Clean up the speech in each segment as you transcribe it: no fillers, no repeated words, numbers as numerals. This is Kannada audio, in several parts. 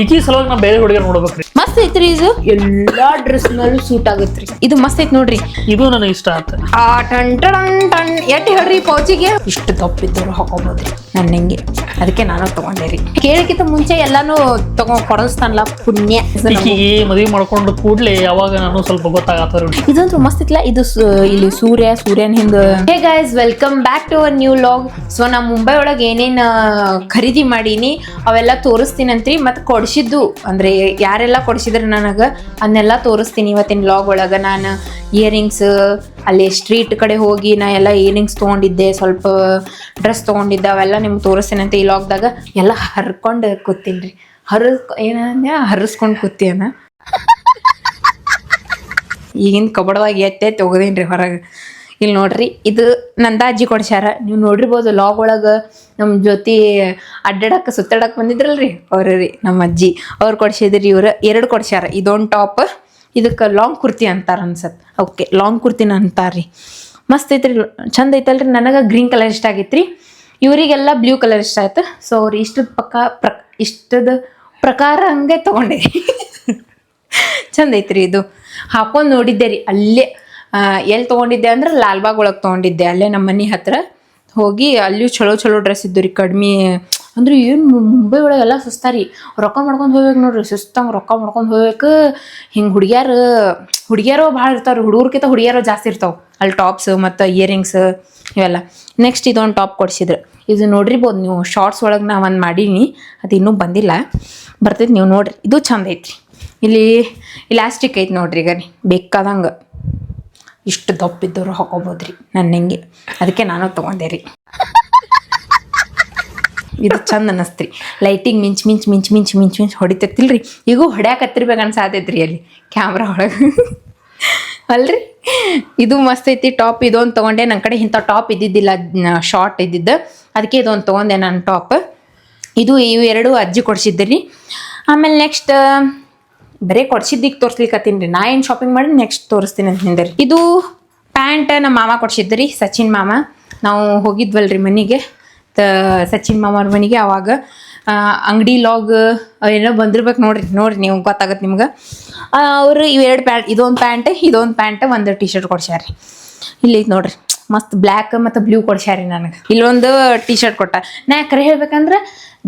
ಈಕಿ ಸಲುವಾಗಿ ನಾ ಬೇರೆ ಹುಡುಗರು ನೋಡ್ಬೇಕ್ರಿ. ಮಸ್ತ್ ಐತ್ರಿ ಇದು, ಎಲ್ಲಾ ಡ್ರೆಸ್ ಮೇಲೂ ಸೂಟ್ ಆಗತ್ರಿ. ಇದು ಮಸ್ತ್ ಐತ್ ನೋಡ್ರಿ. ಇದು ನನಗೆ ಇಷ್ಟ ಆತ. ಟನ್ ಟನ್ ಟನ್ ಎಟ್ ಹೇಳ್ರಿ ಪೌಚಿಗೆ ಇಷ್ಟು ತಪ್ಪಿದ್ದವ್ರು ಹಾಕೋಬೋದ್ರಿ ನನ್ನ ಹಿಂಗೆ. ಅದಕ್ಕೆ ನಾನು ತಗೊಂಡೇರಿ. ಕೇಳಕ್ಕಿಂತ ಮುಂಚೆ ಎಲ್ಲಾನು ಕೊಡಸ್ತಾನಲ್ಲ ಪುಣ್ಯ. ಈಕಿಗೆ ಮದುವೆ ಮಾಡ್ಕೊಂಡು ಕೂಡ್ಲೆ ಯಾವಾಗ ನಾನು ಸ್ವಲ್ಪ ಗೊತ್ತಾಗತ್ತ. ಇದಂತೂ ಮಸ್ತ್ ಇತ್ಲ. ಇದು ಇಲ್ಲಿ ಸೂರ್ಯನ ಹಿಂದ. Hey guys, welcome back to our new vlog. So ನಾ ಮುಂಬೈ ಒಳಗೆ ಏನೇನ್ ಖರೀದಿ ಮಾಡೀನಿ ಅವೆಲ್ಲ ತೋರಿಸ್ತೀನಂತ್ರಿ. ಮತ್ತೆ ಕೊಡ್ಸಿದ್ದು ಅಂದ್ರೆ ಯಾರೆಲ್ಲ ಕೊಡ್ಸಿದ್ರು ನನಗ ಅದನ್ನೆಲ್ಲ ತೋರಿಸ್ತೀನಿ ಇವತ್ತಿನ ವ್ಲಾಗ್ ಒಳಗ. ನಾನು ಇಯರಿಂಗ್ಸ್ ಅಲ್ಲಿ ಸ್ಟ್ರೀಟ್ ಕಡೆ ಹೋಗಿ ನಾ ಎಲ್ಲ ಇಯರಿಂಗ್ಸ್ ತೊಗೊಂಡಿದ್ದೆ, ಸ್ವಲ್ಪ ಡ್ರೆಸ್ ತೊಗೊಂಡಿದ್ದೆ, ಅವೆಲ್ಲ ನಿಮ್ಗೆ ತೋರಿಸ್ತೇನಂತ ಈ ವ್ಲಾಗ್ದಾಗ. ಎಲ್ಲ ಹರ್ಕೊಂಡು ಕೂತೀನ್ರಿ. ಏನಂದ್ರೆ ಹರಿಸ್ಕೊಂಡು ಕೂತೀನ. ಈಗಿನ ಕಬಡದಾಗ ಎತ್ತೆ ಹೋಗೋದೇನ್ರಿ ಹೊರಗೆ. ಇಲ್ಲಿ ನೋಡ್ರಿ, ಇದು ನಂದ ಅಜ್ಜಿ ಕೊಡ್ಸ್ಯಾರ. ನೀವು ನೋಡಿರ್ಬೋದು ಲಾಗ್ ಒಳಗೆ ನಮ್ಮ ಜೊತೆ ಅಡ್ಡಾಡಕ್ಕೆ ಸುತ್ತಾಡಕ್ಕೆ ಬಂದಿದ್ರಲ್ರಿ ಅವ್ರ ರೀ ನಮ್ಮ ಅಜ್ಜಿ. ಅವ್ರು ಕೊಡ್ಸಿದ್ರಿ. ಇವ್ರು 2 ಕೊಡ್ಸ್ಯಾರ. ಇದೊಂದು ಟಾಪ್, ಇದಕ್ಕೆ ಲಾಂಗ್ ಕುರ್ತಿ ಅಂತಾರ ಅನ್ಸತ್ತೆ. ಓಕೆ, ಲಾಂಗ್ ಕುರ್ತಿನ ಅಂತಾರ್ರಿ. ಮಸ್ತ್ ಐತ್ರಿ, ಚಂದ ಐತಲ್ರಿ. ನನಗೆ ಗ್ರೀನ್ ಕಲರ್ ಇಷ್ಟ ಆಗೈತ್ರಿ, ಇವರಿಗೆಲ್ಲ ಬ್ಲೂ ಕಲರ್ ಇಷ್ಟ ಆಯ್ತು. ಸೊ ಅವ್ರು ಇಷ್ಟದ ಪ್ರಕಾರ ಹಂಗೆ ತೊಗೊಂಡೇರಿ. ಚಂದ ಐತ್ರಿ. ಇದು ಹಾಕೊಂಡು ನೋಡಿದ್ದೆ ರೀ ಅಲ್ಲೇ. ಎಲ್ಲಿ ತೊಗೊಂಡಿದ್ದೆ ಅಂದ್ರೆ ಲಾಲ್ಬಾಗ್ ಒಳಗೆ ತೊಗೊಂಡಿದ್ದೆ. ಅಲ್ಲೇ ನಮ್ಮ ಮನೆ ಹತ್ರ ಹೋಗಿ ಅಲ್ಲಿಯೂ ಚಲೋ ಡ್ರೆಸ್ ಇದ್ದು ರೀ. ಕಡಿಮೆ ಅಂದ್ರೆ ಏನು ಮುಂಬೈ ಒಳಗೆಲ್ಲ ಸುಸ್ತಾರಿ. ರೊಕ್ಕ ಮಾಡ್ಕೊಂಡು ಹೋಗ್ಬೇಕು ನೋಡ್ರಿ, ಸುಸ್ತಂಗೆ ರೊಕ್ಕ ಮಾಡ್ಕೊಂಡು ಹೋಗ್ಬೇಕು. ಹಿಂಗೆ ಹುಡುಗಿಯರು ಭಾಳ ಇರ್ತಾವ್ರಿ. ಹುಡುಗರ್ಕಿಂತ ಹುಡುಗಿಯರು ಜಾಸ್ತಿ ಇರ್ತಾವೆ ಅಲ್ಲಿ. ಟಾಪ್ಸ್ ಮತ್ತು ಇಯರಿಂಗ್ಸ್ ಇವೆಲ್ಲ. ನೆಕ್ಸ್ಟ್ ಇದೊಂದು ಟಾಪ್ ಕೊಡ್ಸಿದ್ರು. ಇದು ನೋಡ್ರಿಬೋದು ನೀವು, ಶಾರ್ಟ್ಸ್ ಒಳಗೆ ನಾ ಒಂದು ಮಾಡೀನಿ, ಅದು ಇನ್ನೂ ಬಂದಿಲ್ಲ, ಬರ್ತೈತಿ, ನೀವು ನೋಡ್ರಿ. ಇದು ಚಂದ ಐತ್ರಿ. ಇಲ್ಲಿ ಇಲಾಸ್ಟಿಕ್ ಐತಿ ನೋಡ್ರಿ. ಈಗ ಬೇಕಾದಂಗೆ ಇಷ್ಟು ದಪ್ಪಿದ್ದವರು ಹಾಕೋಬೋದ್ರಿ ನನ್ನ ಹಿಂಗೆ. ಅದಕ್ಕೆ ನಾನು ತೊಗೊಂಡೆ ರೀ. ಇದು ಚಂದ ಅನ್ನಿಸ್ತ್ರಿ. ಲೈಟಿಂಗ್ ಮಿಂಚ್ ಹೊಡಿತೈತಿಲ್ರಿ. ಈಗೂ ಹೊಡ್ಯಾಕತ್ತಿರ್ಬೇಕು ಅನ್ಸಾತೈತ್ರಿ ಅಲ್ಲಿ ಕ್ಯಾಮ್ರಾ ಒಳಗೆ ಅಲ್ರಿ. ಇದು ಮಸ್ತ್ ಐತಿ ಟಾಪ್. ಇದೊಂದು ತೊಗೊಂಡೆ. ನನ್ನ ಕಡೆ ಇಂಥ ಟಾಪ್ ಇದ್ದಿದ್ದಿಲ್ಲ, ಶಾರ್ಟ್ ಇದ್ದಿದ್ದು, ಅದಕ್ಕೆ ಇದೊಂದು ತೊಗೊಂಡೆ ನಾನು ಟಾಪ್. ಇವು 2 ಅಜ್ಜಿ ಕೊಡ್ಸಿದ್ರಿ. ಆಮೇಲೆ ನೆಕ್ಸ್ಟ್ ಬರೀ ಕೊಡ್ಸಿದ್ದಿಗೆ ತೋರಿಸ್ಲಿಕ್ಕತ್ತೀನಿ ರೀ. ನಾ ಏನು ಶಾಪಿಂಗ್ ಮಾಡಿ ನೆಕ್ಸ್ಟ್ ತೋರಿಸ್ತೀನಿ ಅಂತ ಹಿಂದೆ ರೀ. ಇದು ಪ್ಯಾಂಟ್ ನಮ್ಮ ಮಾಮ ಕೊಡ್ಸಿದ್ರಿ, ಸಚಿನ್ ಮಾಮ. ನಾವು ಹೋಗಿದ್ವಲ್ರಿ ಮನೆಗೆ, ಸಚಿನ್ ಮಾಮವ್ರ ಮನೆಗೆ. ಅವಾಗ ಅಂಗಡಿ ಲಾಗ್ ಏನೋ ಬಂದಿರ್ಬೇಕು ನೋಡ್ರಿ ನೀವು, ಗೊತ್ತಾಗತ್ತೆ ನಿಮ್ಗೆ. ಅವರು 2 ಪ್ಯಾಂಟ್, ಇದೊಂದು ಪ್ಯಾಂಟ್ ಒಂದು ಟಿ ಶರ್ಟ್ ಕೊಡ್ಸ್ಯಾರಿ. ಇಲ್ಲಿ ನೋಡ್ರಿ, ಮಸ್ತ್ ಬ್ಲ್ಯಾಕ್ ಮತ್ತು ಬ್ಲೂ ಕೊಡ್ಸ್ಯಾರಿ ನನಗೆ. ಇಲ್ಲೊಂದು ಟಿ ಶರ್ಟ್ ಕೊಟ್ಟ. ನಾ ಕರೆ ಹೇಳ್ಬೇಕಂದ್ರೆ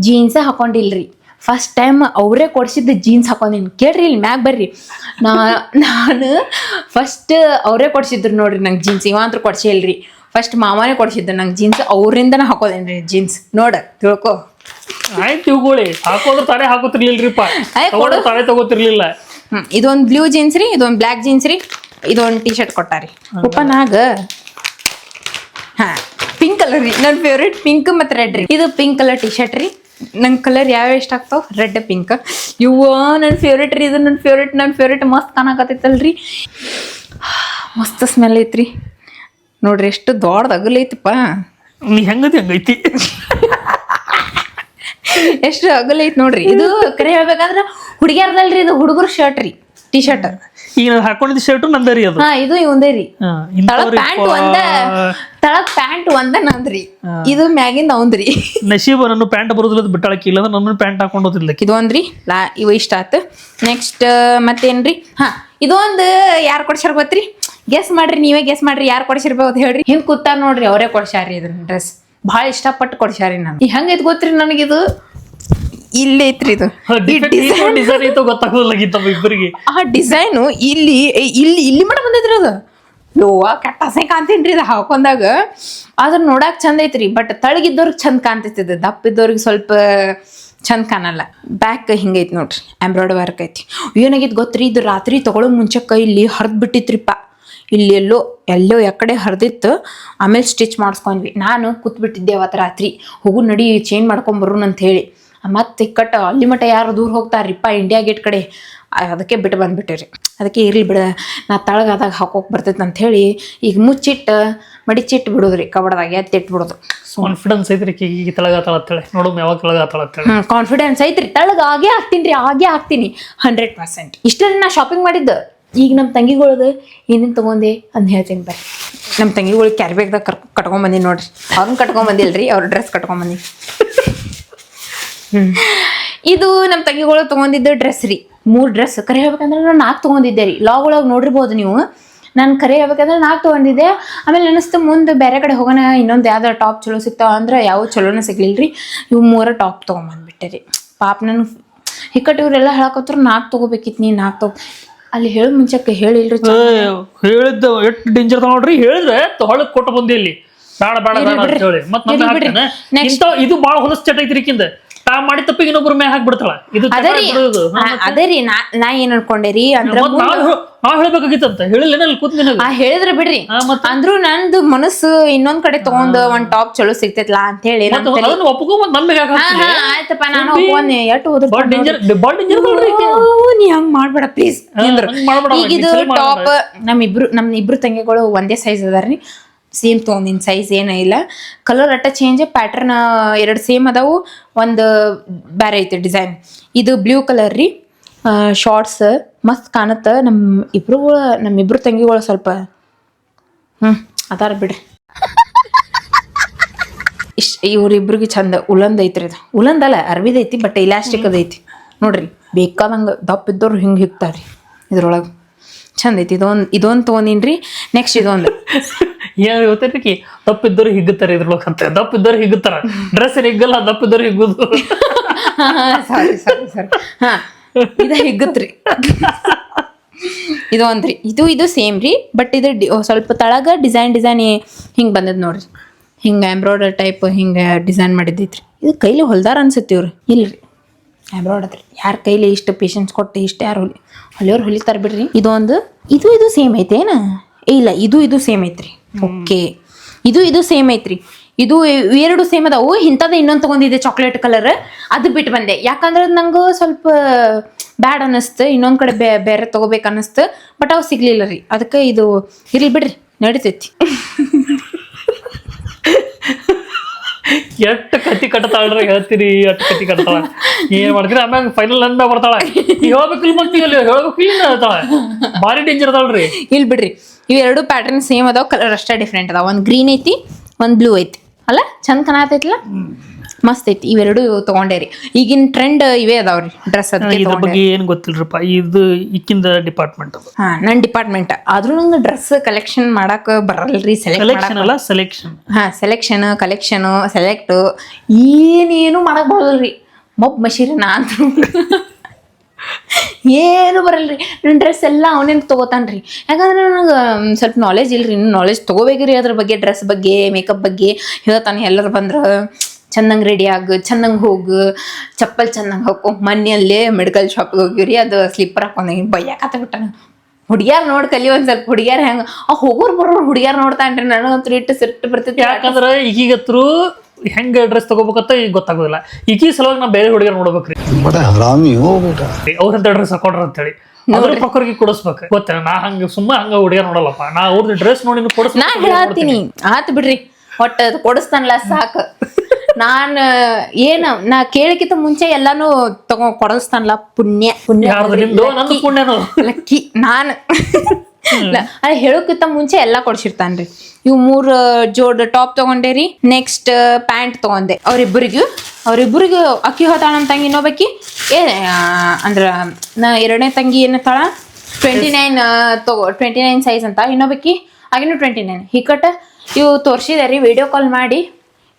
ಜೀನ್ಸೇ ಹಾಕೊಂಡಿಲ್ರಿ. ಫಸ್ಟ್ ಟೈಮ್ ಅವರೇ ಕೊಡ್ಸಿದ್ದು ಜೀನ್ಸ್ ಹಾಕೊಂಡಿನಿ. ಕೇಳ್ರಿ, ಇಲ್ಲಿ ಮ್ಯಾಗ ಬರ್ರಿ. ನಾನು ಫಸ್ಟ್ ಅವರೇ ಕೊಡ್ಸಿದ್ರು ನೋಡ್ರಿ ನಂಗೆ ಜೀನ್ಸ್. ಇವಂತೂ ಕೊಡ್ಸೇ ಇಲ್ರಿ, ಫಸ್ಟ್ ಮಾಮನೇ ಕೊಡ್ಸಿದ್ರು ನಂಗೆ ಜೀನ್ಸ್. ಅವರಿಂದನೇ ಹಾಕೋದೇನ್ರಿ ಜೀನ್ಸ್. ನೋಡ ತಿಳ್ಕೊ. ಆಯ್ತು ತಿಳ್ಕೊಳ್ಳಿ. ಹಾಕೋದ್ರೆ ತಾನೇ ಹಾಕೋತಿರ್ಲಿಲ್ರಿಪ್ಪ, ತಾನೇ ತಗೋತಿರ್ಲಿಲ್ಲ. ಇದೊಂದು ಬ್ಲೂ ಜೀನ್ಸ್ ರೀ, ಇದೊಂದು ಬ್ಲ್ಯಾಕ್ ಜೀನ್ಸ್ ರೀ, ಇದೊಂದು ಟಿ ಶರ್ಟ್ ಕೊಟ್ಟಾರಿ. ಉಪ್ಪನಾಗ ಪಿಂಕ್ ಕಲರ್ ರೀ, ನನ್ನ ಫೇವ್ರೇಟ್ ಪಿಂಕ್ ಮತ್ತು ರೆಡ್ ರೀ. ಇದು ಪಿಂಕ್ ಕಲರ್ ಟಿ ಶರ್ಟ್ ರೀ. ನಂಗೆ ಕಲರ್ ಯಾವ ಇಷ್ಟ ಆಗ್ತಾವ? Red, pink. ಇವ ನನ್ನ ಫೇವ್ರೇಟ್ ರೀ. ಇದು ನನ್ನ ಫೇವ್ರೇಟ್. ಮಸ್ತ್ ಕಾಣಕತ್ತೈತಲ್ರಿ. ಮಸ್ತ್ ಸ್ಮೆಲ್ ಐತ್ರಿ. ನೋಡ್ರಿ ಎಷ್ಟು ದೊಡ್ಡದು ಅಗಲೈತಪ್ಪ. ನೀ ಹೆಂಗೈತಿ ಎಷ್ಟು ಅಗಲೈತಿ ನೋಡ್ರಿ. ಇದು ಕರೆ ಹೇಳ್ಬೇಕಂದ್ರೆ ಹುಡುಗಿಯರ್ದಲ್ರಿ, ಇದು ಹುಡುಗರು ಶರ್ಟ್ ರೀ, ಟಿ ಶರ್ಟ್. ಈಗ ನಾನು ಹಾಕೊಂಡಿದ್ದ ಶರ್ಟು ನಂದರಿ ಅದು. ಇದು ಇವಂದೇ ರೀ. ತಳಗ್ ಪ್ಯಾಂಟ್ ಒಂದ ನಂದ್ರಿ, ಇದು ಮ್ಯಾಗಿಂದ ಅವಂದ್ರಿ. ನಶೀಬ ನನ್ನ ಪ್ಯಾಂಟ್ ಬರೋದಿಲ್ಲ ಬಿಟ್ಟಾಳಕ್ಕೆ, ಇಲ್ಲ ಅಂದ್ರೆ ನನ್ನ ಪ್ಯಾಂಟ್ ಹಾಕೊಂಡೋದಿಲ್ಲ. ಇದು ಒಂದ್ರಿ. ಇವ ಇಷ್ಟ ಆತು. ನೆಕ್ಸ್ಟ್ ಮತ್ತೇನ್ರಿ? ಇದೊಂದು ಯಾರು ಕೊಡ್ಸ್ಯಾರ ಗೊತ್ತ್ರಿ? ಗೆಸ್ ಮಾಡ್ರಿ, ನೀವೇ ಗೆಸ್ ಮಾಡ್ರಿ ಯಾರು ಕೊಡ್ಸಿರ್ಬೋದು ಹೇಳ್ರಿ. ಹಿಂಗ್ ಕೂತಾರ ನೋಡ್ರಿ, ಅವರೇ ಕೊಡ್ಸ್ಯಾರಿ ಇದನ್ನ ಡ್ರೆಸ್. ಭಾಳ ಇಷ್ಟಪಟ್ಟು ಕೊಡ್ಸ್ಯಾರಿ. ನಾನು ಹೆಂಗೈತ್ ಗೊತ್ತ್ರಿ ನನಗಿದು? ಇಲ್ಲಿ ಐತ್ರಿ ಇದು ಡಿಸೈನ್ ಐತೋ ಗೊತ್ತಾಗೋದಿಲ್ಲ ಇಬ್ಬರಿಗೆ. ಆ ಡಿಸೈನು ಇಲ್ಲಿ ಮಟ ಬಂದೈತ್ರಿ ಅದು. ಯೋವಾ ಕೆಟ್ಟಸೆ ಕಾಣ್ತೀನ್ರಿ ಇದು ಹಾಕೊಂಡಾಗ. ಆದ್ರೆ ನೋಡಕ್ ಚಂದ ಐತ್ರಿ, ಬಟ್ ತಳಗಿದ್ದವ್ರಿಗೆ ಚಂದ ಕಾಣ್ತೈತಿ. ಇದು ದಪ್ಪ ಇದ್ದವ್ರಿಗೆ ಸ್ವಲ್ಪ ಚಂದ ಕಾಣಲ್ಲ. ಬ್ಯಾಕ್ ಹಿಂಗೈತಿ ನೋಡ್ರಿ, ಎಂಬ್ರಾಯ್ಡ್ ವರ್ಕ್ ಐತಿ. ಏನಾಗೈತಿ ಗೊತ್ತ್ರಿ? ಇದು ರಾತ್ರಿ ತಗೊಳ್ಳೋ ಮುಂಚೆ ಕೈಲಿ ಹರಿದ್ ಬಿಟ್ಟಿತ್ರಿಪ್ಪ. ಇಲ್ಲಿ ಎಲ್ಲೋ ಯಾಕಡೆ ಹರಿದಿತ್ತು. ಆಮೇಲೆ ಸ್ಟಿಚ್ ಮಾಡಿಸ್ಕೊಂಡ್ವಿ. ನಾನು ಕೂತ್ಬಿಟ್ಟಿದ್ದೆ ಅವತ್ತು ರಾತ್ರಿ. ಹೋಗು ನಡಿ ಚೇಂಜ್ ಮಾಡ್ಕೊಂಬರೋಣ ಅಂತ ಹೇಳಿ. ಮತ್ತೆ ಇಕ್ಕಟ್ಟ ಅಲ್ಲಿ ಮಟ್ಟ ಯಾರು ದೂರ ಹೋಗ್ತಾರ್ರಿಪ್ಪ ಇಂಡಿಯಾ ಗೇಟ್ ಕಡೆ. ಅದಕ್ಕೆ ಬಿಟ್ಟು ಬಂದ್ಬಿಟ್ಟಿರಿ. ಅದಕ್ಕೆ ಇರ್ಲಿ ಬಿಡ, ನಾ ತಳಗಾದಾಗ ಹಾಕೋಕೆ ಬರ್ತೈತೆ ಅಂತ ಹೇಳಿ ಈಗ ಮುಚ್ಚಿಟ್ಟು ಮಡಿಚಿಟ್ಟು ಬಿಡೋದ್ರಿ ಕಬಡದಾಗ, ಎತ್ತಿಟ್ಬಿಡೋದು. ಕಾನ್ಫಿಡೆನ್ಸ್ ಐತ್ರಿ ಈಗ ತಳಗಾತಾಳತ್ತೇಳಿ. ನೋಡು ಯಾವಾಗ ತಳಗಾತಾಳತ್ತೇಳಿ. ಕಾನ್ಫಿಡೆನ್ಸ್ ಐತ್ರಿ. ತಳಗ ಆಗೇ ಹಾಕ್ತೀನಿ 100%. ಇಷ್ಟಲ್ಲಿ ನಾ ಶಾಪಿಂಗ್ ಮಾಡಿದ್ದು ಈಗ ನಮ್ಮ ತಂಗಿಗಳದು ಏನೇನು ತೊಗೊಂಡೆ ಅಂತ ಹೇಳ್ತೀನಿ ಬರ್ರಿ. ನಮ್ಮ ತಂಗಿಗಳು ಕ್ಯಾರಿ ಬ್ಯಾಗ್ದಾಗ ಕಟ್ಕೊಂಬಂದಿ ನೋಡ್ರಿ. ಅವ್ರನ್ನ ಕಟ್ಕೊಂಬಂದಿಲ್ರಿ, ಅವ್ರ ಡ್ರೆಸ್ ಕಟ್ಕೊಂಬಂದಿ. ಇದು ನಮ್ಮ ತಂಗಿಗಳು ತೊಗೊಂಡಿದ್ದ ಡ್ರೆಸ್ ರೀ. 3 ಡ್ರೆಸ್. ಕರೆ ಹೇಳ್ಬೇಕಂದ್ರೆ ನಾನು 4 ತೊಗೊಂಡಿದ್ದೆ ರೀ. ಲಾಗ್ ಒಳಗೆ ನೋಡಿರ್ಬೋದು ನೀವು. ನಾನು ಕರೆ ಹೇಳ್ಬೇಕಂದ್ರೆ 4 ತೊಗೊಂಡಿದ್ದೆ. ಆಮೇಲೆ ನೆನಸ್ತು ಮುಂದೆ ಬೇರೆ ಕಡೆ ಹೋಗೋಣ, ಇನ್ನೊಂದು ಯಾವ್ದಾರು ಟಾಪ್ ಚಲೋ ಸಿಗ್ತಾವ ಅಂದ್ರೆ ಯಾವ ಚಲೋನ ಸಿಗ್ಲಿಲ್ಲ ರೀ. ಇವು 3 ಟಾಪ್ ತೊಗೊಂಬಂದ್ಬಿಟ್ಟೆ ರೀ. ಪಾಪ ನಾನು ಹಿಕ್ಕಟ್ಟು ಇವರೆಲ್ಲ ಹೇಳಕತ್ರು 4 ತೊಗೋಬೇಕಿತ್ತು, ನೀ 4 ಅಲ್ಲಿ ಹೇಳ ಮುಂಚೆಕ್ಕೆ ಹೇಳಿಲ್ರಿ. ಹೇಳಿದ್ದ ಎಷ್ಟು ಡೇಂಜರ್ ನೋಡ್ರಿ. ಹೇಳಿದ್ರೆ ಹೊಳಗ್ ಕೊಟ್ಟು ಬಂದಿ ಇಲ್ಲಿ ಬೇಡ ಬೇಡ ಬೇಡ ಅಂತ ಹೇಳಿ ಮತ್ತೆ ಇದು ಬಾಳ ಹೊಲಸ್ ಚಟ ಐತ್ರಿ ಈಕಿಂದ. ತಾ ಮಾಡಿ ತಪ್ಪಿಗೆ ಇನ್ನೊಬ್ರ ಮ್ಯಾಗ ಹಾಕ್ಬಿಡ್ತಾಳ. ಇದು ಅದೇ ರೀ. ನಾ ಏನ್ ಅನ್ಕೊಂಡೆ ರೀ ಅಂದ್ರ ನಾವ್ ಹೇಳ್ಬೇಕಾಗಿತ್ತಂತ ಹೇಳಿಲ್ಲ ಕೂತ್ ಹೇಳಿದ್ರೆ ಬಿಡ್ರಿ. ಅಂದ್ರು ನಂದು ಮನಸ್ಸು ಇನ್ನೊಂದ್ ಕಡೆ ತಗೊಂಡ್ ಒಂದ್ ಟಾಪ್ ಚಲೋ ಸಿಗ್ತೈತ್ಲಾ ಅಂತ ಹೇಳಿ ಆಯ್ತಪ್ಪ ನಾನು ಒಪ್ಕೊಂಡೆ. ಎಟ್ಟು ನೀ ಹಂಗ್ ಮಾಡ್ಬೇಡ ಪ್ಲೀಸ್. ಈಗ ಇದು ಟಾಪ್ ನಮ್ ಇಬ್ರು ತಂಗಿಗಳು ಒಂದೇ ಸೈಜ್ ಅದಾರ್ರಿ. ಸೇಮ್ ತೊಗೊಂಡಿನ ಸೈಜ್ ಏನ ಇಲ್ಲ. ಕಲರ್ ಅಟ್ಟ ಚೇಂಜ್, ಪ್ಯಾಟರ್ನ್ 2 ಸೇಮ್ ಅದಾವು, ಒಂದು ಬೇರೆ ಐತೆ ಡಿಸೈನ್. ಇದು ಬ್ಲೂ ಕಲರ್ ರೀ. ಶಾರ್ಟ್ಸ್ ಮಸ್ತ್ ಕಾಣತ್ತ. ನಮ್ಮಿಬ್ರು ತಂಗಿಗಳು ಸ್ವಲ್ಪ ಅದಾರ ಬಿಡ್ರಿ. ಇವ್ರಿಬ್ರಿಗೆ ಚಂದ ಉಲಂದ್ ಐತ್ರಿ. ಅದು ಉಲಂದ್ ಅಲ್ಲ, ಅರ್ವಿದ್ ಐತಿ, ಬಟ್ ಇಲಾಸ್ಟಿಕ್ ಅದೈತಿ ನೋಡ್ರಿ. ಬೇಕಾದಂಗ ದಪ್ಪ ಇದ್ದವ್ರು ಹಿಂಗೆ ಹಿಗ್ತಾರ್ರಿ ಇದ್ರೊಳಗೆ. ಚಂದ ಐತಿ. ಇದೊಂದು ತೊಗೊಂಡಿನ್ರಿ. ನೆಕ್ಸ್ಟ್ ಇದೊಂದು ಏನ್ ಗೊತ್ತೈತಿ, ದಪ್ಪಿದ್ದವ್ರು ಹಿಗ್ಗುತ್ತಾರೆ ಇದ್ರೊಳಗೆ ಅಂತ. ದಪ್ಪಿದ್ದವ್ರು ಹಿಗ್ಗುತ್ತಾರ, ಡ್ರೆಸ್ ಹಿಗ್ಗಲ್ಲ, ದಪ್ಪಿದ್ದವ್ರು ಹಿಗ್ಗುದು. ಸಾರಿ ಹಾ, ಇದ ಹಿಗ್ಗತ್ರಿ. ಇದು ಒಂದ್ರಿ. ಇದು ಸೇಮ್ ರೀ, ಬಟ್ ಇದು ಸ್ವಲ್ಪ ತಳಗ ಡಿಸೈನ್ ಹಿಂಗ್ ಬಂದದ್ ನೋಡ್ರಿ. ಹಿಂಗ ಎಂಬ್ರಾಯ್ಡರ್ ಟೈಪ್ ಹಿಂಗ ಡಿಸೈನ್ ಮಾಡಿದ್ದೈತ್ರಿ. ಇದು ಕೈಲಿ ಹೊಲ್ದಾರ ಅನ್ಸತ್ತಿ ಇವ್ರು. ಇಲ್ರಿ, ಎಂಬ್ರಾಯ್ಡರ್. ಯಾರ ಕೈಲಿ ಇಷ್ಟು ಪೇಶನ್ಸ್ ಕೊಟ್ಟು ಇಷ್ಟು ಯಾರು ಹೊಲಿಯೋರು ಹೊಲಿತಾರ ಬಿಡ್ರಿ. ಇದು ಸೇಮ್ ಐತೇನ? ಇಲ್ಲ, ಇದು ಸೇಮ್ ಐತ್ರಿ. ಓಕೆ, ಇದು ಸೇಮ್ ಐತ್ರಿ. ಇದು 2 ಸೇಮ್ ಅದಾವು. ಇಂಥದ್ದು ಇನ್ನೊಂದು ತೊಗೊಂಡಿದ್ದೆ ಚಾಕ್ಲೇಟ್ ಕಲರ್. ಅದು ಬಿಟ್ಟು ಬಂದೆ, ಯಾಕಂದ್ರೆ ನಂಗೆ ಸ್ವಲ್ಪ ಬ್ಯಾಡ್ ಅನ್ನಿಸ್ತು. ಇನ್ನೊಂದು ಕಡೆ ಬೇರೆ ತೊಗೋಬೇಕು ಅನ್ನಿಸ್ತು, ಬಟ್ ಅವು ಸಿಗ್ಲಿಲ್ಲ ರೀ. ಅದಕ್ಕೆ ಇದು ಇರ್ಲಿ ಬಿಡ್ರಿ, ನಡಿತೈತಿ. ಎಷ್ಟ್ ಕತ್ತಿ ಕಟ್ತಾಳ್ರಿ ಹೇಳ್ತೀರಿ. ಎಷ್ಟ್ ಕತ್ತಿ ಕಟ್ತಾಳ, ಏನ್ ಮಾಡ್ತೀರಿ? ಆಮ್ಯಾಗ ಫೈನಲ್ ಅಂದ ಬರ್ತಾಳ. ಹೇಳ್ಬೇಕಿಲ್ ಮಕ್ತಿಗಲ್ಲಿ ಹೇಳ್ಬೇಕಿಲ್ಲ ಹೇಳ್ತಾಳ. ಭಾರಿ ಡೇಂಜರ್ ಅದಾಳ್ರಿ. ಇಲ್ ಬಿಡ್ರಿ, ಇವ್ 2 ಪ್ಯಾಟರ್ನ್ ಸೇಮ್ ಅದಾವ, ಕಲರ್ ಅಷ್ಟೇ ಡಿಫ್ರೆಂಟ್ ಅದಾವ. ಒಂದ್ ಗ್ರೀನ್ ಐತಿ, ಒಂದ್ ಬ್ಲೂ ಐತಿ. ಅಲ್ಲ ಚಂದ ಕಾಣತೈತಿಲ್ಲ, ಮಸ್ತ್ ಐತಿ. ಇವೆರಡು ತಗೊಂಡೇರಿ. ಈಗಿನ ಟ್ರೆಂಡ್ ಇವೇ ಅದಾವ್ರಿ ಡ್ರೆಸ್. ಇದ್ರ ಬಗ್ಗೆ ಏನ್ ಗೊತ್ತಿಲ್ರಪ್ಪ. ಇದು ಈಕಿಂದ ಡಿಪಾರ್ಟ್ಮೆಂಟ್ ಅದು. ನನ್ ಡಿಪಾರ್ಟ್ಮೆಂಟ್ ಆದ್ರೂ ನಂಗೆ ಡ್ರೆಸ್ ಕಲೆಕ್ಷನ್ ಮಾಡಕ್ ಬರಲ್ರಿ. ಸೆಲೆಕ್ಷನ್ ಕಲೆಕ್ಷನ್ ಸೆಲೆಕ್ಟ್ ಏನೇನು ಮಾಡಕ್ ಬರಲ್ರಿ. ಮೊಬ್ ಮಷೀರಿ ನಾನ್ ಏನು ಬರಲ್ರಿ. ನನ್ನ ಡ್ರೆಸ್ ಎಲ್ಲ ಅವನೇನು ತೊಗೋತಾನ್ರಿ. ಯಾಕಂದ್ರೆ ನನಗೆ ಸ್ವಲ್ಪ ನಾಲೆಜ್ ಇಲ್ರಿ. ನಾಲೆಜ್ ತೊಗೋಬೇಕ್ರಿ ಅದ್ರ ಬಗ್ಗೆ, ಡ್ರೆಸ್ ಬಗ್ಗೆ, ಮೇಕಪ್ ಬಗ್ಗೆ ಹೇಳ್ತಾನೆ. ಎಲ್ಲರೂ ಬಂದ್ರೆ ಚಂದಂಗೆ ರೆಡಿ ಆಗ, ಚಂದಂಗೆ ಹೋಗು, ಚಪ್ಪಲ್ ಚಂದಂಗೆ ಹಾಕೋ. ಮನೆಯಲ್ಲೇ ಮೆಡಿಕಲ್ ಶಾಪಿಗೆ ಹೋಗಿವ್ರಿ, ಅದು ಸ್ಲಿಪ್ಪರ್ ಹಾಕೊಂಡ ಬಯ್ಯಾಕತ್ತ ಬಿಟ್ಟಾನ. ಹುಡುಗ್ಯಾರ ನೋಡಿ ಕಲಿ ಒಂದ್ ಸ್ವಲ್ಪ. ಹುಡುಗ್ಯಾರ ಹೆಂಗ ಹೋಗೋರು ಬರೋರು ಹುಡುಗ್ಯಾರ ನೋಡ್ತಾನ್ರಿ. ನನಗಂತೂ ಇಟ್ಟು ಸಿಟ್ಟು ಬರ್ತೈತಿ. ಯಾಕಂದ್ರೆ ಈಗೀಗತ್ರು ಹೆಂಗ ಡ್ರೆಸ್ ತಗೋಬೇಕಂತ ಈಗ ಗೊತ್ತಾಗೋದಿಲ್ಲ. ಈಗೀಗ ಸಲುವಾಗಿ ನಾ ಬೇರೆ ಹುಡುಗಿಯರ್ ನೋಡ್ಬೇಕ್ರಿ. ಅವ್ರಂತ ಡ್ರೆಸ್ ಹಾಕೊಂಡ್ರ ಅಂತೇಳಿ ಅದ್ರ ಪ್ರಕಾರಕ್ಕೆ ಕೊಡಿಸ್ಬೇಕು. ಗೊತ್ತೇನ, ನಾ ಹಂಗ ಹಂಗ ಹುಡುಗಿಯರ್ ನೋಡಲ್ಲಪ್ಪ. ನಾ ಅವ್ರದ್ದು ಡ್ರೆಸ್ ನೋಡಿ ನಾ ಹೇಳ್ತೀನಿ. ಆತ್ ಬಿಡ್ರಿ, ಒಟ್ಟ ಕೊಡಿಸ್ತಾನಲ್ಲ ಸಾಕು. ನಾ ಕೇಳಕ್ಕಿಂತ ಮುಂಚೆ ಎಲ್ಲಾನು ಕೊಡಿಸ್ತಾನಲ್ಲ. ಪುಣ್ಯ ಲಕ್ಕಿ ನಾನು. ಅದೇ ಹೇಳೋಕ್ಕಿಂತ ಮುಂಚೆ ಎಲ್ಲಾ ಕೊಡ್ಸಿರ್ತಾನ್ರಿ. ಇವ್ 3 ಜೋಡ್ ಟಾಪ್ ತಗೊಂಡೇರಿ. ನೆಕ್ಸ್ಟ್ ಪ್ಯಾಂಟ್ ತಗೊಂಡೆ ಅವ್ರಿಬ್ಬರಿಗೂ. ಅಕ್ಕಿ ಹೋತಾಳ ನಮ್ಮ ತಂಗಿ ಇನ್ನೊಬ್ಬಕಿ ಅಂದ್ರ ನಾ 2ನೇ ತಂಗಿ ಏನತ್ತಾಳ 29 ಸೈಜ್ ಅಂತ. ಇನ್ನೊಬ್ಬಕಿ ಆಗಿನ 29 ಹಿಕ್ಕಟ್ಟ. ಇವು ತೋರ್ಸಿದಾರಿ ವಿಡಿಯೋ ಕಾಲ್ ಮಾಡಿ.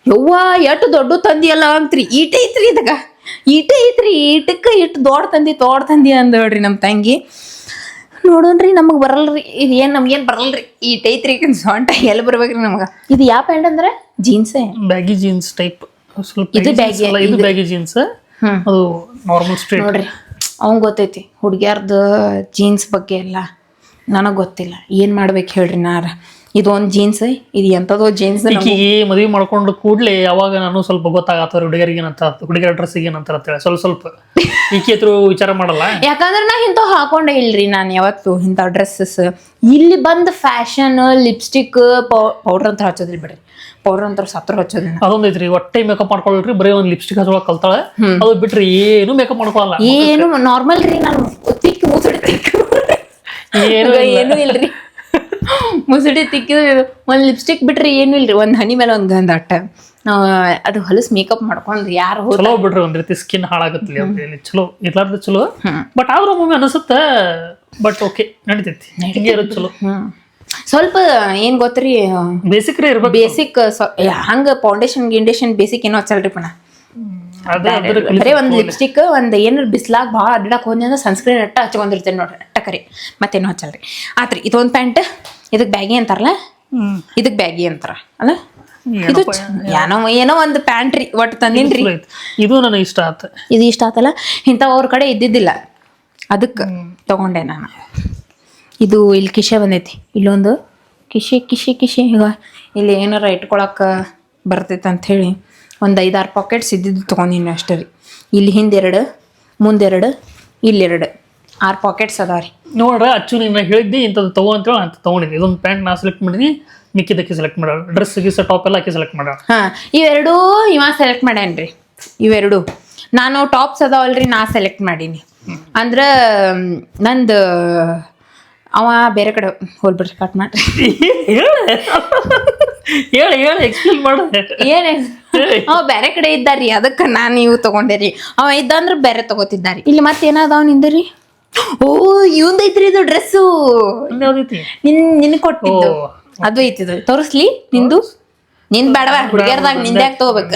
ಯವ್ವ ಎಷ್ಟು ದೊಡ್ಡ ತಂದಿ ಅಲ್ಲ ಅಂತ್ರಿ. ಈಟ ಐತ್ರಿ ಇದಾಗ, ಈಟಕ್ಕೆ ಇಟ್ಟು ದೊಡ್ಡ ತಂದಿ ಅಂದ ಹೇಳ್ರಿ ನಮ್ಮ ತಂಗಿ. ನೋಡೋಣ್ರಿ, ನಮಗ್ ಬರಲ್ರಿ ಇದು. ನಮ್ಗೇನ್ ಬರಲ್ರಿ. ಈಟೈತ್ರಿ ಸೊಂಟ ಎಲ್ಲಿ ಬರ್ಬೇಕ್ರಿ ನಮ್ಗ. ಇದು ಯಾವ ಪ್ಯಾಂಟ್ ಅಂದ್ರೆ ಜೀನ್ಸೇ, ಬ್ಯಾಗಿ ಜೀನ್ಸ್ ಟೈಪ್. ಇದು ಬ್ಯಾಗಿ ಜೀನ್ಸ್, ಅದು ನಾರ್ಮಲ್ ಸ್ಟ್ರೇಟ್. ನೋಡ್ರಿ, ಅವಂಗ ಗೊತ್ತೈತಿ ಹುಡುಗ್ಯಾರ್ದು ಜೀನ್ಸ್ ಬಗ್ಗೆ ಎಲ್ಲ. ನನಗ್ ಗೊತ್ತಿಲ್ಲ, ಏನ್ ಮಾಡ್ಬೇಕು ಹೇಳ್ರಿ. ಇದೊಂದು ಜೀನ್ಸ್, ಇದು ಎಂಥದೋ ಜೀನ್ಸ್. ಮದುವೆ ಮಾಡ್ಕೊಂಡು ಕೂಡ್ಲೆ ಯಾವಾಗ ನಾನು ಸ್ವಲ್ಪ ಗೊತ್ತಾಗತ್ತವ್ರಿ ಹುಡುಗಿಯರಿಗೆ ಏನಂತ, ಹುಡುಗಿಯರ ಡ್ರೆಸ್ಸಿಗೆ ಏನಂತ ಅಂತೇಳಿ ಸ್ವಲ್ಪ ಈಕೆ ಹತ್ರ ವಿಚಾರ ಮಾಡಲ್ಲ. ಯಾಕಂದ್ರೆ ನಾ ಇಂಥ ಹಾಕೊಂಡೇ ಇಲ್ರಿ. ನಾನು ಯಾವತ್ತು ಇಂಥ ಡ್ರೆಸ್ಸಸ್ ಇಲ್ಲಿ ಬಂದ್ ಫ್ಯಾಷನ್, ಲಿಪ್ಸ್ಟಿಕ್, ಪೌಡರ್ ಅಂತ ಹಚ್ಚೋದಿಲ್ಲ ಬಿಡ್ರಿ. ಪೌಡರ್ ಅಂತ ಸತ್ರ ಹಚ್ಚೋದಿಲ್ಲ. ಅದೊಂದೈತ್ರಿ, ಒಟ್ಟೆ ಮೇಕಪ್ ಮಾಡ್ಕೊಳ್ರಿ. ಬರೀ ಒಂದ್ ಲಿಪ್ಸ್ಟಿಕ್ ಹಚ್ಚೊಳಕ್ ಕಲ್ತಾಳೆ. ಅದು ಬಿಟ್ರಿ ಏನು ಮೇಕಪ್ ಮಾಡ್ಕೊಳಲ್ಲ. ಏನು ನಾರ್ಮಲ್ ರೀ. ನಾನು ತಿಕ್ ಏನು ಇಲ್ರಿ ಮುಸುಡಿ ತಿಕ್ಕಿದ್ರೆ ಒಂದ್ ಲಿಪ್ಸ್ಟಿಕ್ ಬಿಟ್ರಿ ಏನು ಇಲ್ರಿ ಒಂದ್ ಹನಿ ಮೇಲೆ ಒಂದ್ ಗಂಧ ಅಟ್ಟ ನಾವ್ ಅದು ಹೊಲಸ್ ಮೇಕಪ್ ಮಾಡ್ಕೊಂಡ್ ಯಾರು ಚಲೋ ಬಿಡ್ರಿ ಒಂದ್ ರೀತಿ ಸ್ಕಿನ್ ಹಾಳಾಗತ್ತಲ್ಲ ಅವ್ರಲ್ಲಿ ಚಲೋ ಇರ್ಲಾರ್ದ ಚಲೋ ಬಟ್ ಆದ್ರೂ ಒಮ್ಮೆ ಅನಿಸುತ್ತ ಬಟ್ ಓಕೆ ನಡಿತೈತಿ ಹಿಂಗೆ ಇರೋದು ಚಲೋ ಸ್ವಲ್ಪ ಏನ್ ಗೊತ್ತ್ರಿ ಬೇಸಿಕ್ ರೀ ಇರ್ಬೇಕು ಬೇಸಿಕ್ ಹಂಗ ಫೌಂಡೇಶನ್ ಗಿಂಡೇಶನ್ ಬೇಸಿಕ್ ಏನೋ ಹಚ್ಚಲ್ರಿ ಪಣ ಅದ್ರ ಬರೀ ಒಂದ್ ಲಿಪ್ಸ್ಟಿಕ್ ಒಂದ್ ಏನಾರ ಬಿಸ್ಲಾಗ ಭಾಳ ಅಡ್ಡಾಕ್ ಹೋದ್ನಿ ಅಂದ್ರೆ ಸನ್ಸ್ಕ್ರೀನ್ ಅಟ್ಟ ಹಚ್ಕೊಂಡಿರ್ತೇನೆ ನೋಡ್ರಿ ಅಟ್ಟ ಕರಿ ಮತ್ತೇನು ಹಚ್ಚಲ್ರಿ ಆತ್ರಿ ಇದೊಂದ್ ಪ್ಯಾಂಟ್ ಇದಕ್ ಬ್ಯಾಗಿ ಅಂತಾರಲ್ಲ ಇದಕ್ ಬ್ಯಾಗಿ ಅಂತಾರ ಅಲ್ಲ ಇದು ಏನೋ ಒಂದು ಪ್ಯಾಂಟ್ ರೀ ಒಟ್ಟು ತಂದಿನ್ರಿ ಇದು ನನಗೆ ಇಷ್ಟ ಆತ ಇದು ಇಷ್ಟ ಆತಲ್ಲ ಇಂಥವ್ ಅವ್ರ ಕಡೆ ಇದ್ದಿದ್ದಿಲ್ಲ ಅದಕ್ಕೆ ತಗೊಂಡೆ ನಾನು ಇದು ಇಲ್ಲಿ ಕಿಶೆ ಬಂದೈತಿ ಇಲ್ಲೊಂದು ಕಿಶೆ ಈಗ ಇಲ್ಲಿ ಏನಾರ ಇಟ್ಕೊಳಕ್ಕೆ ಬರ್ತೈತೆ ಅಂಥೇಳಿ ಒಂದು 5-6 ಪಾಕೆಟ್ಸ್ ಇದ್ದಿದ್ದು ತೊಗೊಂಡಿನಿ ಅಷ್ಟೇ ರೀ ಇಲ್ಲಿ ಹಿಂದೆರಡು ಮುಂದೆರಡು ಇಲ್ಲೆರಡು 6 ಪಾಕೆಟ್ಸ್ ಅದಾವ ರೀ ನೋಡ್ರ ಅಚ್ಚು ನೀನು ಹೇಳಿದ್ದಿ ಇಂಥದ್ದು ತಗೋ ಅಂತೇಳಿ ಅಂತ ತೊಗೊಂಡಿದ್ದೆ ಇದೊಂದು ಪ್ಯಾಂಟ್ ನಾ ಸೆಲೆಕ್ಟ್ ಮಾಡೀನಿ ಮಿಕ್ಕಿದಕ್ಕೆ ಸೆಲೆಕ್ಟ್ ಮಾಡೋಣ ಡ್ರೆಸ್ ಗೀಸ ಟಾಪ್ ಎಲ್ಲ ಆಕಿ ಸೆಲೆಕ್ಟ್ ಮಾಡೋಣ ಹಾಂ ಇವೆರಡೂ ಇವ ಸೆಲೆಕ್ಟ್ ಮಾಡ್ಯಾನ್ರಿ ಇವೆರಡು ನಾನು ಟಾಪ್ಸ್ ಅದಾವಲ್ರಿ ನಾ ಸೆಲೆಕ್ಟ್ ಮಾಡೀನಿ ಅಂದ್ರೆ ನಂದು ಅವ ಬೇರೆ ಕಡೆ ಹೋಗ್ಬಿಡ್ರಿ ಕಟ್ ಮಾಡ್ರಿ ಹೇಳಿ ಎಕ್ಸ್ಪ್ಲೇನ್ ಮಾಡು ಏನೇ ಅವ ಬೇರೆ ಕಡೆ ಇದ್ದಾರಿ ಅದಕ್ಕೆ ನಾನು ಇವು ತಗೊಂಡೇರಿ ಅವ ಇದ್ದಂದ್ರೆ ಬೇರೆ ತಗೋತಿದ್ದಾರಿ ಇಲ್ಲಿ ಮತ್ತೇನಾದವ್ ನಿಂದ್ರಿ ಓ ಇವಂದೈತ್ರಿ ಇದು ಡ್ರೆಸ್ಸು ನಿನ್ ಕೊಟ್ಟಿದ್ದು ಅದು ಐತಿದು ತೋರಿಸ್ಲಿ ನಿಂದು ನಿಂದ್ ಬೇಡವ ಹುಡುಗಿಯರ್ದಾಗ ನಿಂದ್ಯಾಗ ತಗೋಬೇಕು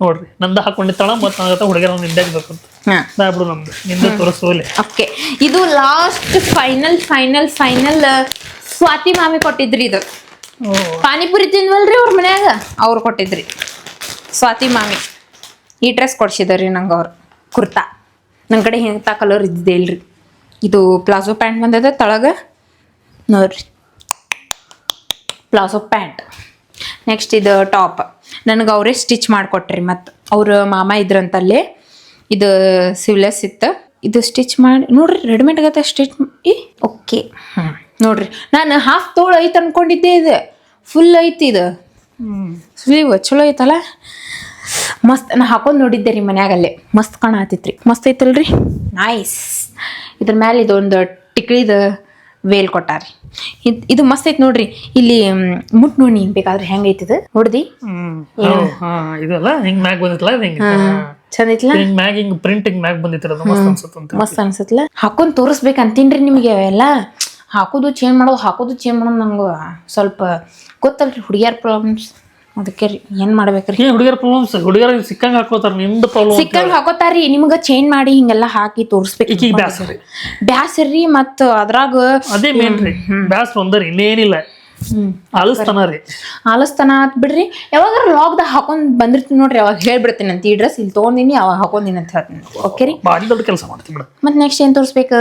ನೋಡ್ರಿ ನಂದ ಹಾಕೊಂಡಿತ್ತಾಳ ಮತ್ತೆ ನನ್ನ ಹುಡುಗಿಯರ ನಿಂದ್ಯಾಗ ಬೇಕಂತ ಬಿಡು ನಮ್ದು ನಿಂದ ತೋರಿಸೋಲೆ ಓಕೆ ಇದು ಲಾಸ್ಟ್ ಫೈನಲ್ ಸ್ವಾತಿ ಮಾಮಿ ಕೊಟ್ಟಿದ್ರಿ ಇದು ಪಾನಿಪುರಿ ತಿಂದ್ವಲ್ರಿ ಅವ್ರ ಮನ್ಯಾಗ ಅವ್ರು ಕೊಟ್ಟಿದ್ರಿ ಸ್ವಾತಿ ಮಾಮಿ ಈ ಡ್ರೆಸ್ ಕೊಡ್ಸಿದಾರ್ರಿ ನಂಗೆ ಅವ್ರು ಕುರ್ತಾ ನನ್ನ ಕಡೆ ಇಂಥ ಕಲರ್ ಇದ್ದಿದೆ ಇಲ್ರಿ ಇದು ಪ್ಲಾಜೋ ಪ್ಯಾಂಟ್ ಬಂದದ ತಳಗ ನೋಡ್ರಿ ಪ್ಲಾಜೋ ಪ್ಯಾಂಟ್ ನೆಕ್ಸ್ಟ್ ಇದು ಟಾಪ್ ನನಗೆ ಅವರೇ ಸ್ಟಿಚ್ ಮಾಡಿಕೊಟ್ರಿ ಮತ್ತು ಅವ್ರ ಮಾಮ ಇದ್ರಂತಲ್ಲೇ ಇದು ಸಿವ್ಲೆಸ್ ಇತ್ತು ಇದು ಸ್ಟಿಚ್ ಮಾಡಿ ನೋಡ್ರಿ ರೆಡಿಮೇಡ್ ಆಗತ್ತೆ ಸ್ಟಿಚ್ ಓಕೆ ನೋಡ್ರಿ ನಾನು ಹಾಫ್ ತೋಳು ಐತೆ ಅನ್ಕೊಂಡಿದ್ದೆ ಇದು ಫುಲ್ ಐತಿ ಇದು ಸ್ಲೀವ್ ಚಲೋ ಐತಲ್ಲ ಮಸ್ತ್ ನಾ ಹಾಕೊಂಡು ನೋಡಿದ್ದೆ ರೀ ಮನ್ಯಾಗಲ್ಲೇ ಮಸ್ತ್ ಕಾಣತ್ತಿತ್ರಿ ಮಸ್ತ್ ಐತಲ್ರಿ ನೈಸ್ ಇದ್ರ ಮೇಲೆ ಇದೊಂದು ಟಿಕ್ಳಿದ ವೇಲ್ ಕೊಟ್ಟಾರಿ ಇದು ಮಸ್ತ್ ಐತಿ ನೋಡ್ರಿ ಇಲ್ಲಿ ಮುಟ್ ನೋಡಿ ಬೇಕಾದ್ರೆ ಹೆಂಗ್ ಐತಿದ ನೋಡ್ದಿ ಇದಲ್ಲ ಹಿಂಗ್ ಮ್ಯಾಗ್ ಬಂದಿತ್ತಲ್ಲ ಚಂದ ಐತ್ಲ ಮ್ಯಾಗ್ ಹಿಂಗ್ ಪ್ರಿಂಟಿಂಗ್ ಮ್ಯಾಗ್ ಬಂದಿತ್ತಿರೋದು ಮಸ್ತ್ ಅನ್ಸುತ್ತೆ ಮಸ್ತ್ ಅನ್ಸತ್ಲ ಹಾಕೊಂಡ್ ತೋರಿಸ್ಬೇಕು ಅಂತೀನ್ರಿ ನಿಮಗೆ ಅವೆಲ್ಲ ಹಾಕೋದು ಚೇಂಜ್ ಮಾಡೋದು ನಂಗೆ ಸ್ವಲ್ಪ ಗೊತ್ತಲ್ರಿ ಹುಡುಗಿಯರ್ ಪ್ರಾಬ್ಲಮ್ಸ್ ಅದಕ್ಕೆ ರೀ ಏನ್ ಮಾಡ್ಬೇಕ್ರಿ ಹುಡುಗಿಯರ್ ಪ್ರಾಬ್ಲಮ್ಸ್ ಹುಡುಗಿಯರ್ ಸಿಕ್ಕಂಗ್ ಹಾಕೋತಾರ ನಿಮ್ದು ಪ್ರಾಬ್ಲಮ್ ಸಿಕ್ಕಂಗ್ ಹಾಕೋತಾರ್ರಿ ನಿಮ್ಗ ಚೇಂಜ್ ಮಾಡಿ ಹಿಂಗೆಲ್ಲ ಹಾಕಿ ತೋರಿಸ್ಬೇಕು ಬ್ಯಾಸರಿ ಮತ್ತ ಅದ್ರಾಗ ಅದೇ ಮೇನ್ ರೀ ಬ್ಯಾಸ್ರ ಒಂದರಿ ಇನ್ನೇನಿಲ್ಲ ಆಲಸ್ತನ ಆತ್ ಬಿಡ್ರಿ ಯಾವಾಗಾರ ಲಾಕ್ದಾಗ ಹಾಕೊಂಡ್ ಬಂದಿರ್ತೀನಿ ನೋಡ್ರಿ ಅವಾಗ ಹೇಳ್ಬಿಡ್ತೀನಿ ಅಂತ ಈ ಡ್ರೆಸ್ ಇಲ್ಲಿ ತೊಗೊಂಡಿನಿ ಅವಾಗ ಹಾಕೊಂಡಿನಿ ಅಂತ ಹೇಳ್ತೀನಿ ಓಕೆ ರೀ ಭಾರಿ ದೊಡ್ಡ ಕೆಲಸ ಮಾಡ್ತೀನಿ ಬಿಡ ಮತ್ತೆ ನೆಕ್ಸ್ಟ್ ಏನ್ ತೋರಿಸ್ಬೇಕು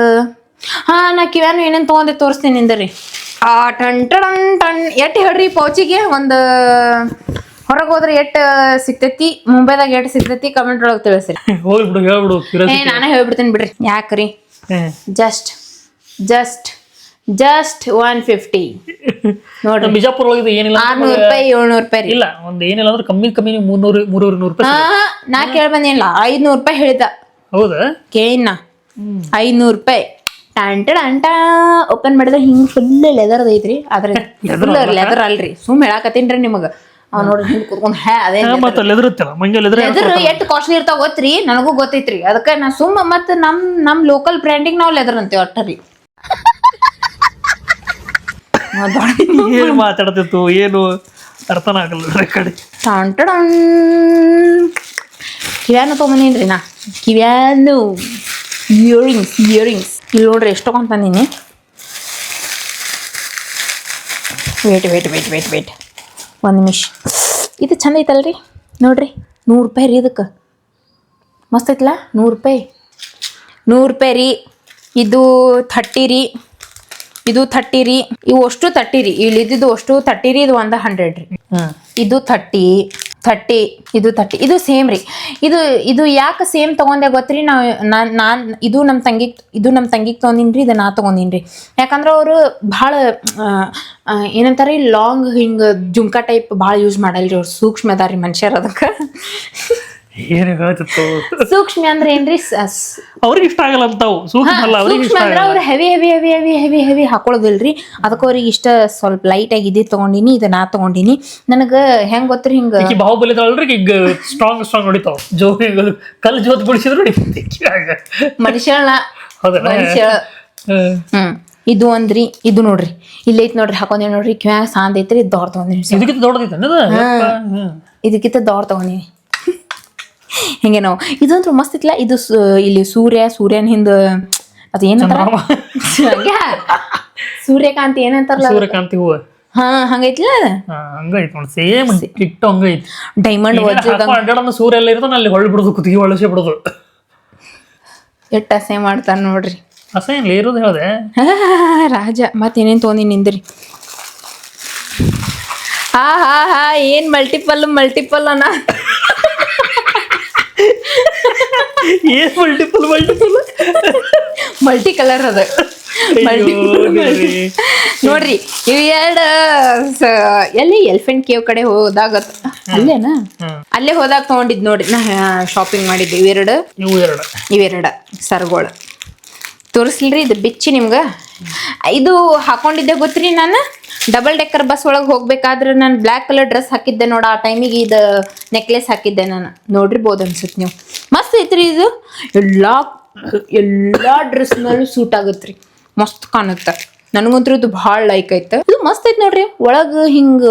ನಾ ಕಿವ್ಯಾನು ಏನೇನು ತೊಗೊಂಡೆ ತೋರಿಸ್ತೀನಿ ನಿಂದ್ರಿ ಟನ್ ಟನ್ ಟನ್ ಎಟ್ಟು ಹೇಳ್ರಿ ಪೌಚಿಗೆ ಒಂದು ಹೊರಗೆ ಹೋದ್ರೆ ಎಟ್ಟು ಸಿಗ್ತೈತಿ ಮುಂಬೈದಾಗ ಎಟ್ಟು ಸಿಗ್ತೈತಿ ಕಮೆಂಟ್ ಒಳಗೆ ತಿಳಿಸ್ರಿ ಹೋಗ್ಬಿಡು ಹೇಳ್ಬಿಡು ನಾನೇ ಹೇಳ್ಬಿಡ್ತೀನಿ ಬಿಡ್ರಿ ಯಾಕ್ರಿ ಜಸ್ಟ್ 150 ನೋಡ್ರಿ ಬಿಜಾಪುರ ಒಳಗೆ ಏನಿಲ್ಲ 600 ರೂಪಾಯಿ 700 ರೂಪಾಯಿ ಇಲ್ಲ ಒಂದ್ ಏನಿಲ್ಲ ಅಂದ್ರೆ ಕಮ್ಮಿ 300 ರೂಪಾಯಿ ನಾ ಕೇಳ ಬಂದೇನಿಲ್ಲ 500 ರೂಪಾಯಿ ಹೇಳಿದ ಹೌದಾ ಕೇಳಿನ 500 ರೂಪಾಯಿ ಟಂಟ ಓಪನ್ ಮಾಡಿದ್ರೆ ಹಿಂಗ್ ಫುಲ್ ಲೆದರ್ ಐತ್ರಿ ಅದ್ರ ಫುಲ್ ಲೆದರ್ ಅಲ್ರಿ ಸುಮ್ ಹೇಳಾಕತ್ತೀನ್ರಿ ನಿಮಗ ಅವ್ ನೋಡ್ರಿ ಹಿಂಗ್ ಕುತ್ಕೊಂಡ್ ಅದೇ ಲೆದರ್ ಎಷ್ಟ್ ಕಾಸ್ಟ್ಲಿ ಇರ್ತಾವ ಗೊತ್ತ್ರಿ ನನಗೂ ಗೊತ್ತೈತ್ರಿ ಅದಕ್ಕ ನಾ ಸುಮ್ಮ ಮತ್ತ ನಮ್ ಲೋಕಲ್ ಬ್ರ್ಯಾಂಡಿಂಗ್ ನಾವ್ ಲೆದರ್ ಅಂತೀವಿ ಒಟ್ಟರಿ ಏನ್ ಮಾತಾಡ್ತಿತ್ತು ಏನು ಅರ್ಥನ ಆಗಲ್ಲ ಕಡೆ ಕಿವ್ಯಾನು ತೊಗೊಂಬಂದಿನ್ರಿ ನಾ ಕಿವ್ಯಾನು ಇಯರಿಂಗ್ಸ್ ಇಲ್ಲಿ ನೋಡ್ರಿ ಎಷ್ಟು ತಗೊಂಡ್ ಬಂದೀನಿ ವೇಟ್ ಒಂದು ನಿಮಿಷ ಇದು ಚಂದ ಐತಲ್ರಿ ನೋಡ್ರಿ 100 ರೂಪಾಯಿ ರೀ ಇದಕ್ಕೆ ಮಸ್ತ್ ಐತಲ್ಲ 100 ರೂಪಾಯಿ ರೀ ಇದು 30 ರೀ ಇದು 30 ರೀ ಇವು ಅಷ್ಟು 30 ರೀ ಇಲ್ಲಿ ಇದ್ದಿದ್ದು ಅಷ್ಟು 30 ರೀ ಇದು ಒಂದು 100 ರೀ ಇದು 30 ಇದು 30 ಇದು ಸೇಮ್ ರೀ ಇದು ಯಾಕೆ ಸೇಮ್ ತಗೊಂಡೆ ಗೊತ್ತ್ರಿ ನಾನ್ ಇದು ನಮ್ಮ ತಂಗಿಗೆ ತೊಗೊಂಡಿನ್ರಿ ಇದು ನಾ ತೊಗೊಂಡಿನ್ರಿ ಯಾಕಂದ್ರೆ ಅವರು ಭಾಳ ಏನಂತಾರೆ ಲಾಂಗ್ ಹಿಂಗೆ ಜುಮ್ಕಾ ಟೈಪ್ ಭಾಳ ಯೂಸ್ ಮಾಡಲ್ರಿ ಅವ್ರು ಸೂಕ್ಷ್ಮ ಅದಾರಿ ಮನುಷ್ಯರು ಅದಕ್ಕೆ ಏನ್ ಹೇಳ್ತಿತ್ತು ಸೂಕ್ಷ್ಮ ಅಂದ್ರೆ ಏನ್ರಿ ಅವ್ರಿಗೆ ಇಷ್ಟ ಆಗಲ್ಲ ಅಂತಾವು ಸೂಕ್ಷ್ಮ ಅಲ್ಲ ಅವ್ರಿಗೆ ಸೂಕ್ಷ್ಮ ಇಷ್ಟ ಅಂದ್ರೆ ಆಗಲ್ಲ ಅವ್ರು heavy heavy heavy heavy heavy heavy ಹಾಕೊಳ್ಳೋದಿಲ್ರಿ ಅದಕ್ಕೆ ಅವ್ರಿಗೆ ಇಷ್ಟ ಸ್ವಲ್ಪ ಲೈಟ್ ಆಗಿ ಇದೇ ತಗೊಂಡಿನಿ ಇದ ನಾ ತಗೊಂಡಿನಿ ನನಗ ಹೆಂಗ್ ಗೊತ್ತ್ರಿ ಹಿಂಗ ಈಕಿ ಬಾಹುಬಲಿ ಅಲ್ರಿ ಈಗ ಸ್ಟ್ರಾಂಗ್ ಹೊಡಿತಾವ ಕಲ್ ಜೋತ್ ಬಿಡಿಸಿದ್ರು ಮನುಷ್ಯಳ ಹೌದಲ್ಲ ಮನುಷ್ಯ ಇದು ಅಂದ್ರಿ ಇದು ನೋಡ್ರಿ ಇಲ್ಲಿ ಐತ್ ನೋಡ್ರಿ ಹಾಕೊಂಡಿ ನೋಡ್ರಿ ಕಿವ್ಯಾಗ ಸಾಂದ್ ಐತ್ರಿ ದೊಡ್ಡ ತಗೊಂಡಿನಿ ಇದಕ್ಕಿಂತ ದೊಡ್ಡದೈತೆ ಇದಕ್ಕಿಂತ ದೊಡ್ಡ ತಗೊಂಡಿನಿ ಹಿಂಗೆ ನಾವು ಇದಂತೂ ಮಸ್ತ್ ಇತ್ಲ ಇದು ಇಲ್ಲಿ ಸೂರ್ಯನ ಹಿಂದ ಅದು ಏನಂತಾರ ಸೂರ್ಯಕಾಂತಿ ಏನಂತಾರಲ್ಲ ಸೂರ್ಯಕಾಂತಿ ಹೂವ ಹಂಗೈತ್ಲ ಹಂಗೈತ್ ನೋಡಿ ಸೇಮ್ ಟಿಕ್ಟು ಹಂಗೈತಿ ಡೈಮಂಡ್ ಅಡ್ಡಾಡನ್ನ ಸೂರ್ಯ ಎಲ್ಲ ಇರ್ತಾನ ಅಲ್ಲಿ ಹೊಳ್ಳಿ ಬಿಡುದು ಕುತ್ತಿಗೆ ಹೊಳಸಿ ಬಿಡುದು ಎಷ್ಟ್ ಅಸೆ ಮಾಡ್ತಾನ ನೋಡ್ರಿ ಅಸೇನ್ಲಿ ಇರೋದು ಹೇಳ್ದೆ ರಾಜ ಮತ್ತೇನೇನ್ ತೊಗೊಂಡಿ ನಿಂದ್ರಿ ಹಾ ಏನ್ ಮಲ್ಟಿಪಲ್ ಅನ್ನ ಏನ್ ಮಲ್ಟಿಪಲ್ ಮಲ್ಟಿ ಕಲರ್ ಅದ ನೋಡ್ರಿ ಇವ್ ಎರಡು ಎಲ್ಲಿ ಎಲಿಫೆಂಟ್ ಕೇವ್ ಕಡೆ ಹೋದಾಗ ಅಲ್ಲೇನಾ ಅಲ್ಲೇ ಹೋದಾಗ ತಗೊಂಡಿದ್ ನೋಡ್ರಿ ನಾ ಶಾಪಿಂಗ್ ಮಾಡಿದ್ದೆ ಇವೆರಡ ಸರ್ಗೋಳು ತೋರಿಸ್ಲಿರಿ ಇದು ಬಿಚ್ಚಿ ನಿಮ್ಗ ಇದು ಹಾಕೊಂಡಿದ್ದೆ ಗೊತ್ತ್ರಿ ನಾನು ಡಬಲ್ ಡೆಕ್ಕರ್ ಬಸ್ ಒಳಗೆ ಹೋಗ್ಬೇಕಾದ್ರೆ ನಾನು ಬ್ಲ್ಯಾಕ್ ಕಲರ್ ಡ್ರೆಸ್ ಹಾಕಿದ್ದೆ ನೋಡ ಆ ಟೈಮಿಗೆ ಇದು ನೆಕ್ಲೆಸ್ ಹಾಕಿದ್ದೆ ನಾನು ನೋಡಿರ್ಬೋದು ಅನ್ಸುತ್ತೆ ನೀವು ಮಸ್ತ್ ಐತ್ರಿ ಇದು ಎಲ್ಲಾ ಡ್ರೆಸ್ ಮೇಲೂ ಸೂಟ್ ಆಗತ್ರಿ ಮಸ್ತ್ ಕಾಣುತ್ತ ನನಗಂತೂ ಇದು ಭಾಳ ಲೈಕ್ ಐತೆ ಇದು ಮಸ್ತ್ ಐತ್ ನೋಡ್ರಿ ಒಳಗ ಹಿಂಗ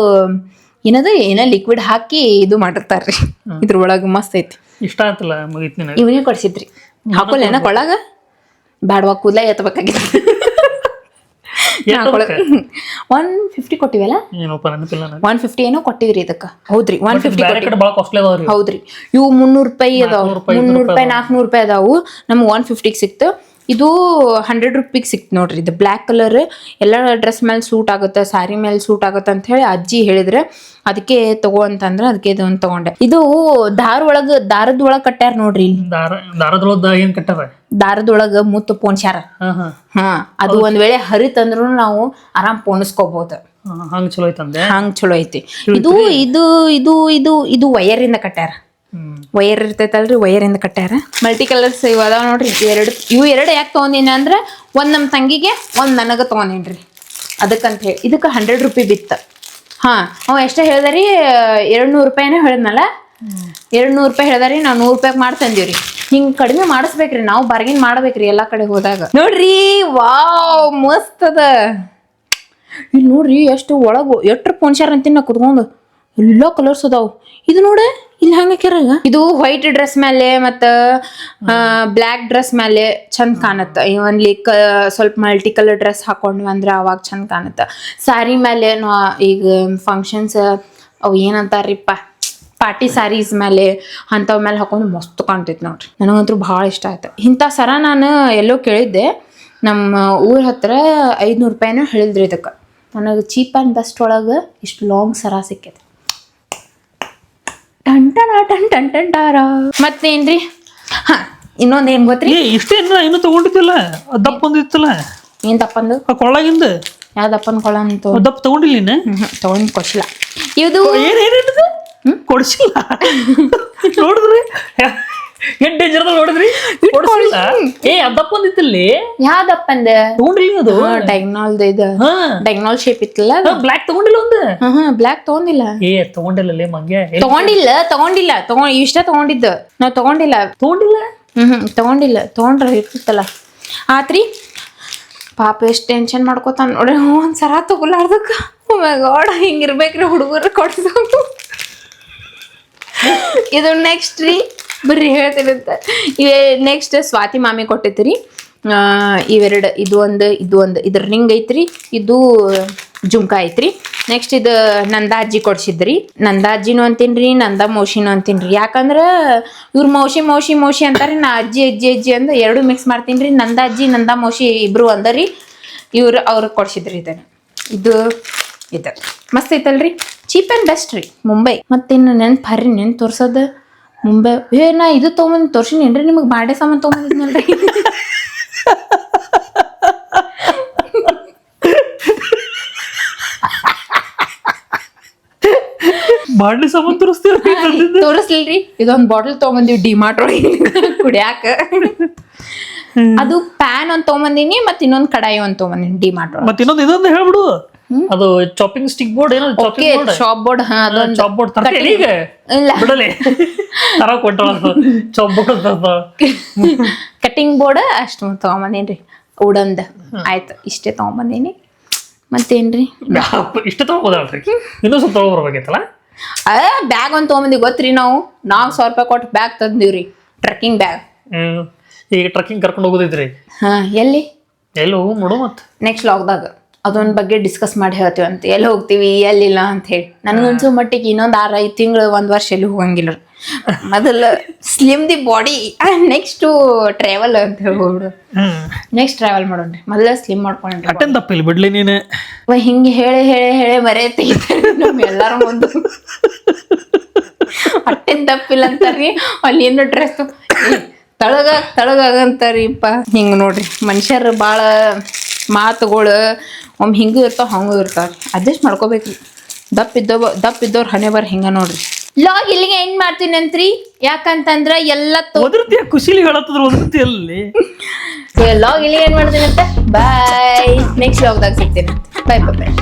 ಏನ ಲಿಕ್ವಿಡ್ ಹಾಕಿ ಇದು ಮಾಡಿರ್ತಾರ್ರಿ ಇದ್ರ ಒಳಗ ಮಸ್ತ್ ಐತಿ ಇಷ್ಟ ಆಯ್ತಲ್ಲ ಮುಗಿತ್ ಇವನೇ ಕೊಡ್ಸಿದ್ರಿ ಹಾಕೊಲ್ಲೇನ ಕೊಳಗ ಬ್ಯಾಡ್ವಾ ಕೂದಲ ಎತ್ತಬೇಕಾಗಿತ್ತು 150 ಕೊಟ್ಟಿವಲ್ಲ 150 ಏನೋ ಕೊಟ್ಟಿವ್ರಿ ಇದಕ್ಕ ಹೌದ್ರಿ 150 ಹೌದ್ರಿ ಇವು 300 ರೂಪಾಯಿ ಅದಾವ 300 ರೂಪಾಯಿ 400 ರೂಪಾಯಿ ಅದಾವು ನಮ್ಗೆ 150 ಸಿಕ್ತು ಇದು 100 ರೂಪಾಯಿಗೆ ಸಿಕ್ತು ನೋಡ್ರಿ ಇದು ಬ್ಲ್ಯಾಕ್ ಕಲರ್ ಎಲ್ಲ ಡ್ರೆಸ್ ಮೇಲೆ ಸೂಟ್ ಆಗುತ್ತೆ ಸ್ಯಾರಿ ಮೇಲೆ ಸೂಟ್ ಆಗುತ್ತೆ ಅಂತ ಹೇಳಿ ಅಜ್ಜಿ ಹೇಳಿದ್ರೆ ಅದಕ್ಕೆ ತಗೋ ಅಂತಂದ್ರೆ ಅದಕ್ಕೆ ಇದೊಂದು ತಗೊಂಡೆ ಇದು ದಾರದ ಒಳಗ ಕಟ್ಟ್ಯಾರ ನೋಡ್ರಿ ದಾರದೊಳಗ ಮುತ್ತು ಪೋಣ್ಸ್ಯಾರ ಅದು ಒಂದ್ ವೇಳೆ ಹರಿತಂದ್ರು ನಾವು ಆರಾಮ್ ಪೋಣಿಸ್ಕೋಬಹುದು ಹಂಗ್ ಚಲೋ ಐತಿ ಇದು ಇದು ಇದು ಇದು ಇದು ವಯರ್ ಇಂದ ಕಟ್ಟ್ಯಾರ ವಯರ್ ಇರ್ತೈತಲ್ರಿ ವಯರ್ ಇಂದ ಕಟ್ಟ್ಯಾರ ಮಲ್ಟಿ ಕಲರ್ಸ್ ಇವ್ ಅದಾವ ನೋಡ್ರಿ ಇವು ಎರಡು ಯಾಕೆ ತಗೊಂಡಿನ ಅಂದ್ರೆ ಒಂದ್ ನಮ್ ತಂಗಿಗೆ ಒಂದ್ ನನಗ ತಗೊಂಡೇನ್ರಿ ಅದಕ್ಕಂತ ಹೇಳಿ ಇದಕ್ಕೆ 100 ರೂಪಾಯಿ ಬಿತ್ತ ಅವ ಎಷ್ಟ ಹೇಳ್ದಾರಿ 200 ರೂಪಾಯಿನೇ ಹೇಳಿದ್ನಲ್ಲ 200 ರೂಪಾಯಿ ಹೇಳ್ದಾರಿ ನಾವು 100 ರೂಪಾಯಿ ಮಾಡ್ತಂದೀವ್ರಿ ಹಿಂಗ್ ಕಡಿಮೆ ಮಾಡಿಸ್ಬೇಕ್ರಿ ನಾವು ಬಾರ್ಗಿನ್ ಮಾಡ್ಬೇಕ್ರಿ ಎಲ್ಲಾ ಕಡೆ ಹೋದಾಗ ನೋಡ್ರಿ ವಾವ್ ಮಸ್ತ್ ಅದ ಇಲ್ಲಿ ನೋಡ್ರಿ ಎಷ್ಟು ಒಳಗು ಎಷ್ಟ್ರ ಪೋಣ್ಸ್ಯಾರ ಅಂತೀನಿ ನಾ ಕುತ್ಕೊಂಡು ಎಲ್ಲಾ ಕಲರ್ಸ್ ಅದಾವ್ ಇದು ನೋಡ ಇಲ್ಲಿ ಹಂಗ ಹಾಕ್ಯಾರ ಇದು ವೈಟ್ ಡ್ರೆಸ್ ಮೇಲೆ ಮತ್ತ ಬ್ಲ್ಯಾಕ್ ಡ್ರೆಸ್ ಮೇಲೆ ಚಂದ ಕಾಣತ್ತ ಇವನ್ಲಿ ಸ್ವಲ್ಪ ಮಲ್ಟಿ ಕಲರ್ ಡ್ರೆಸ್ ಹಾಕೊಂಡ್ವಿ ಅಂದ್ರೆ ಅವಾಗ ಚಂದ ಕಾಣತ್ತ ಸ್ಯಾರಿ ಮೇಲೆ ಈಗ ಫಂಕ್ಷನ್ಸ್ ಅವು ಏನಂತಾರಿಪ್ಪ ಪಾರ್ಟಿ ಸ್ಯಾರೀಸ್ ಮೇಲೆ ಅಂಥವ್ ಮೇಲೆ ಹಾಕೊಂಡು ಮಸ್ತ್ ಕಾಣ್ತೈತಿ ನೋಡ್ರಿ ನನಗಂತೂ ಭಾಳ ಇಷ್ಟ ಆಯ್ತು ಇಂಥ ಸರ ನಾನು ಎಲ್ಲೋ ಕೇಳಿದ್ದೆ ನಮ್ಮ ಊರ ಹತ್ರ 500 ರೂಪಾಯಿನೂ ಹೇಳಿದ್ರಿ ಇದಕ್ಕೆ ನನಗೆ ಚೀಪ್ ಆ್ಯಂಡ್ ಬೆಸ್ಟ್ ಒಳಗೆ ಇಷ್ಟು ಲಾಂಗ್ ಸರ ಸಿಕ್ಕೈತೆ ಟಂಟಾರ ಮತ್ತೇನ್ರಿ ಇನ್ನೊಂದ್ ಏನ್ ಗೊತ್ತ್ರಿ ಇಷ್ಟೇನ ಇನ್ನು ತಗೊಂಡಿದ್ದಿಲ್ಲ ದಪ್ಪ ಒಂದಿತ್ತಲ್ಲ ಏನ್ ದಪ್ಪಂದು ಕೊಳ್ಳಾಗಿಂದ ಯಾವ ದಪ್ಪನ್ ಕೊಳ ಅಂತ ದಪ್ಪ ತಗೊಂಡಿಲ್ಲ ತಗೊಂಡ್ ಕೊಡ್ಸಿಲ್ಲ ಇದು ಕೊಡ್ಸಿಲ್ಲ ನೋಡಿದ್ರಿ ಏನ್ ಡೇಂಜರ್ ನೋಡಿದ್ರಿ ದಪ್ಪ ಒಂದಿತ್ತಲ್ಲಿ ಯಾವ ದಪ್ಪಂದ ತಗೊಂಡಿಲ್ಲ ಅದು ಡೈಗ್ನಾಲ್ದ ಇದು ಡೈಗ್ನಾಲ್ ಶೇಪ್ ಇತ್ತಲ್ಲ ಬ್ಲ್ಯಾಕ್ ತಗೊಂಡಿಲ್ಲ ಒಂದು ಬ್ಲ್ಯಾಕ್ ತಗೊಂಡಿಲ್ಲ ತಗೊಂಡಿಲ್ಲ ಮಂಗೆ ತಗೊಂಡಿಲ್ಲ ಇಷ್ಟ ತಗೊಂಡಿದ್ದು ನಾವ್ ತಗೊಂಡಿಲ್ಲ ತಗೊಂಡ್ರ ಇರ್ತಿತ್ತಲ್ಲ ಆತ್ರಿ ಪಾಪ ಎಷ್ಟ್ ಟೆನ್ಷನ್ ಮಾಡ್ಕೋತಾನ ನೋಡ್ರಿ ಒಂದ್ಸರ ತಗೊಲಾರ್ದಕ್ಕ ಗಾಡ್ ಹಿಂಗಿರ್ಬೇಕ್ರಿ ಹುಡುಗರು ಕೊಡ್ಸೋದು ಇದು ನೆಕ್ಸ್ಟ್ ರೀ ಬರ್ರಿ ಹೇಳ್ತೀನಂತ ನೆಕ್ಸ್ಟ್ ಸ್ವಾತಿ ಮಾಮಿ ಕೊಟ್ಟೈತ್ರಿ ಇವೆರಡು ಇದು ಒಂದು ಇದ್ರ ರಿಂಗ್ ಐತ್ರಿ ಇದು ಜುಮ್ಕಾ ಐತ್ರಿ ನೆಕ್ಸ್ಟ್ ಇದು ನಂದಾ ಅಜ್ಜಿ ಕೊಡ್ಸಿದ್ರಿ ನಂದಾ ಅಜ್ಜಿನೂ ಅಂತೀನ್ರಿ ನಂದಾ ಮೌಶಿನೂ ಅಂತೀನ್ರಿ ಯಾಕಂದ್ರ ಇವ್ರ ಮೌಶಿ ಅಂತಾರಿ ನಾ ಅಜ್ಜಿ ಅಂದ ಎರಡು ಮಿಕ್ಸ್ ಮಾಡ್ತೀನ್ರಿ ನಂದಾ ಅಜ್ಜಿ ನಂದಾ ಮೌಶಿ ಇಬ್ರು ಅಂದರಿ ಅವ್ರಿಗೆ ಕೊಡ್ಸಿದ್ರಿ ಇದು ಮಸ್ತ್ ಐತಲ್ರಿ ಚೀಪ್ ಆ್ಯಂಡ್ ಬೆಸ್ಟ್ ರೀ ಮುಂಬೈ ಮತ್ತಿನ್ನು ನೆನ್ಪು ಹರ್ರಿ ನೆನ್ಪು ತೋರ್ಸೋದು ಮುಂಬೈ ನಾ ಇದು ತೊಗೊಂಬಂದು ತೋರ್ಸಿನೇನ್ರಿ ನಿಮಗೆ ಬಾಡೆ ಸಾಮಾನು ತೊಗೊಂಬಂದಿದ್ನಲ್ರಿ ಬಾಡ್ಲಿ ಸಾಮಾನ್ ತೋರಿಸ್ತೀವಿ ತೋರಿಸ್ಲಿಲ್ರಿ ಇದೊಂದ್ ಬಾಟಲ್ ತಗೊಂಬಂದಿವಿ ಡಿಮಾರ್ಟ್ ಒಳಗೆ ಕುಡಿಯಾಕ. ಅದು ಪ್ಯಾನ್ ಒಂದ್ ತಗೊಂಬಂದಿನಿ ಮತ್ ಇನ್ನೊಂದ್ ಕಡಾಯಿ ಒಂದ್ ತಗೊಂಬಂದಿನಿ ಡಿಮಾರ್ಟ್ ಒಳಗೆ. ಮತ್ತೆ ಇನ್ನೊಂದು ಹೇಳ್ಬಿಡು, ಅದು ಚಾಪಿಂಗ್ ಸ್ಟಿಕ್ ಬೋರ್ಡ್ ಏನೋ ಚಾಪಿಂಗ್ ಬೋರ್ಡ್, ಶಾಪ್ ಬೋರ್ಡ್. ಅದೊಂದು ಚಾಪ್ ಬೋರ್ಡ್ ತರ್ತೀನಿ ಈಗ ಇಲ್ಲ ಬಿಡಲಿ ತರ ಕೊಟ್ಟ ಚಾಪ್ ಬೋರ್ಡ್ ಕಟಿಂಗ್ ಬೋರ್ಡ್ ಅಷ್ಟು ತಗೊಂಬಂದೇನ್ರಿ ಉಡಂದ. ಆಯ್ತು ಇಷ್ಟೇ ತಗೊಂಬಂದೇನಿ. ಮತ್ತೇನ್ರಿ ಇಷ್ಟ ತಗೋಬೋದಲ್ರಿ, ಇನ್ನೂ ಸ್ವಲ್ಪ ತಗೋಬರ್ಬೇಕೈತಲ್ಲ. ಬ್ಯಾಗ್ ಒಂದ್ ತಗೊಂಬಂದಿ ಗೊತ್ತ್ರಿ, ನಾವು 400 ರೂಪಾಯಿ ಕೊಟ್ಟು ಬ್ಯಾಗ್ ತಂದಿವ್ರಿ, ಟ್ರೆಕ್ಕಿಂಗ್ ಬ್ಯಾಗ್. ಈಗ ಟ್ರೆಕ್ಕಿಂಗ್ ಕರ್ಕೊಂಡು ಹೋಗೋದಿದ್ರಿ. ಹಾ ಎಲ್ಲಿ ಹೋಗು ನೋಡು. ಮತ್ ನೆಕ್ಸ್ಟ್ ಲಾಗ್ದಾಗ ಅದೊಂದ್ ಬಗ್ಗೆ ಡಿಸ್ಕಸ್ ಮಾಡಿ ಹೇಳ್ತೀವಿ ಅಂತ, ಎಲ್ಲಿ ಹೋಗ್ತೀವಿ ಎಲ್ಲಿಲ್ಲ ಅಂತ ಹೇಳಿ. ನನ್ಗನ್ಸೋ ಮಟ್ಟಿಗೆ ಇನ್ನೊಂದ್ 6-5 ತಿಂಗಳು 1 ವರ್ಷ ಎಲ್ಲಿ ಹೋಗಂಗಿಲ್ಲ. ಮೊದಲು slim the body, next travel ಅಂತ ಹೇಳ್ಬೋದು. ನೆಕ್ಸ್ಟ್ ಟ್ರಾವೆಲ್ ಮಾಡೋಣ್ರಿ, ಮೊದಲ ಸ್ಲಿಮ್ ಮಾಡ್ಕೊಂಡ್ರಿ. ಅಟೆನ್ ತಪ್ಪಿಲ್ಲ ಬಿಡ್ಲಿ ನೀನು. ಹಿಂಗೆ ಹೇಳಿ ಹೇಳಿ ಹೇಳಿ ಮರೆ ತೆಗಿತಾರೆ ನಮ್ ಎಲ್ಲಾರ ಮುಂದೆ. ಅಟ್ಟೆನ್ ತಪ್ಪಿಲ್ಲ ಅಂತಾರ್ರಿ, ಅಲ್ಲಿ ಏನು ಡ್ರೆಸ್ ತಳಗಾಗಂತಾರಿಪ್ಪ. ಹಿಂಗ ನೋಡ್ರಿ ಮನುಷ್ಯರು ಭಾಳ ಮಾತುಗಳು ಒಮ್ಮೆ ಹಿಂಗೂ ಇರ್ತಾವ ಹಂಗೂ ಇರ್ತಾವ, ಅಡ್ಜಸ್ಟ್ ಮಾಡ್ಕೋಬೇಕ್ರಿ. ದಪ್ಪ ಇದ್ದವ್ರ ಹಣೆ ಬರ ಹಿಂಗ ನೋಡ್ರಿ. ಲಾಗ್ ಇಲ್ಲಿಗೆ ಎಂಡ್ ಮಾಡ್ತೀನಿ ಅಂತ್ರಿ, ಯಾಕಂತಂದ್ರ ಎಲ್ಲ ಖುಷಿಲಿ ಹೇಳತ್ತದ್ರ ಒದರ್ತಿ ಅಲ್ಲಿ. ಲಾಗ್ ಇಲ್ಲಿಗೆ ಎಂಡ್ ಮಾಡ್ತೀನಿ ಅಂತ. ಬಾಯ್, ನೆಕ್ಸ್ಟ್ ಲಾಗ್ದಾಗ ಸಿಗ್ತೇನೆ. ಬಾಯ್ ಬಾಯ್ ಬಾಯ್.